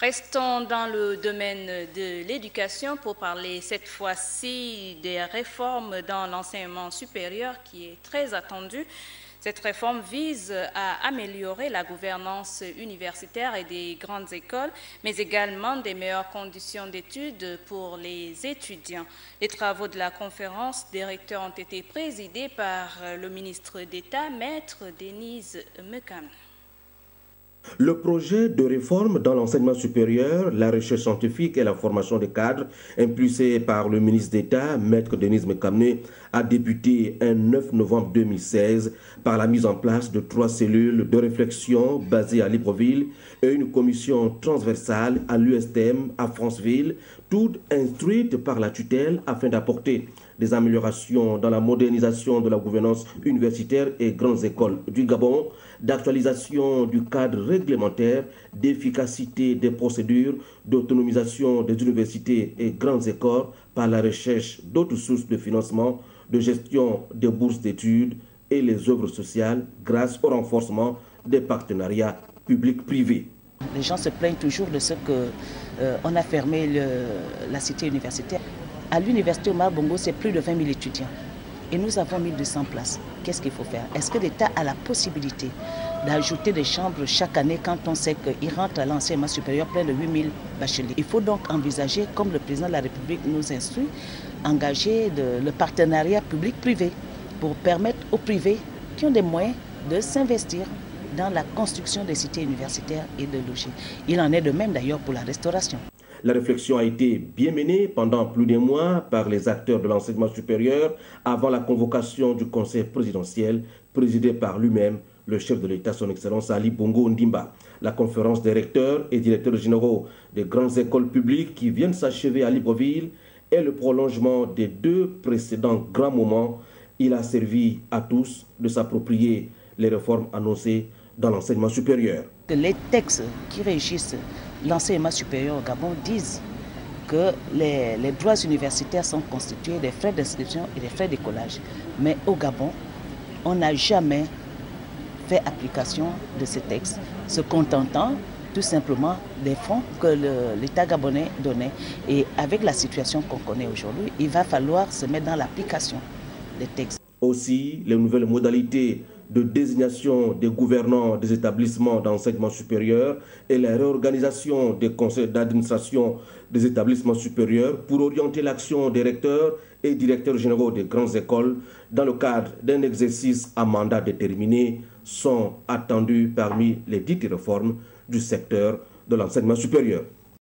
Restons dans le domaine de l'éducation pour parler cette fois-ci des réformes dans l'enseignement supérieur qui est très attendue. Cette réforme vise à améliorer la gouvernance universitaire et des grandes écoles, mais également des meilleures conditions d'études pour les étudiants. Les travaux de la conférence des recteurs ont été présidés par le ministre d'État, Maître Denise Mekam. Le projet de réforme dans l'enseignement supérieur, la recherche scientifique et la formation des cadres, impulsé par le ministre d'État, Maître Denise Mekam, a débuté un 9 novembre 2016 par la mise en place de 3 cellules de réflexion basées à Libreville et une commission transversale à l'USTM à Franceville, toutes instruites par la tutelle afin d'apporter des améliorations dans la modernisation de la gouvernance universitaire et grandes écoles du Gabon, d'actualisation du cadre réglementaire, d'efficacité des procédures, d'autonomisation des universités et grandes écoles par la recherche d'autres sources de financement, de gestion des bourses d'études et les œuvres sociales grâce au renforcement des partenariats publics-privés. Les gens se plaignent toujours de ce qu'on a fermé la cité universitaire. À l'université Omar Bongo, c'est plus de 20 000 étudiants. Et nous avons 1200 places. Qu'est-ce qu'il faut faire? Est-ce que l'État a la possibilité d'ajouter des chambres chaque année quand on sait qu'il rentre à l'enseignement supérieur plein de 8 000 bacheliers? Il faut donc envisager, comme le président de la République nous instruit, engager le partenariat public-privé pour permettre aux privés qui ont des moyens de s'investir dans la construction des cités universitaires et de loger. Il en est de même d'ailleurs pour la restauration. La réflexion a été bien menée pendant plus d'un mois par les acteurs de l'enseignement supérieur avant la convocation du conseil présidentiel présidé par lui-même, le chef de l'État, son Excellence Ali Bongo Ondimba. La conférence des recteurs et directeurs généraux des grandes écoles publiques qui viennent s'achever à Libreville est le prolongement des 2 précédents grands moments. Il a servi à tous de s'approprier les réformes annoncées dans l'enseignement supérieur. Les textes qui régissent l'enseignement supérieur au Gabon disent que les droits universitaires sont constitués des frais d'inscription et des frais d'écolage. Mais au Gabon, on n'a jamais fait application de ces textes, se contentant tout simplement des fonds que l'État gabonais donnait. Et avec la situation qu'on connaît aujourd'hui, il va falloir se mettre dans l'application des textes. Aussi, les nouvelles modalités de désignation des gouvernants des établissements d'enseignement supérieur et la réorganisation des conseils d'administration des établissements supérieurs pour orienter l'action des recteurs et directeurs généraux des grandes écoles dans le cadre d'un exercice à mandat déterminé sont attendus parmi les dites réformes du secteur de l'enseignement supérieur.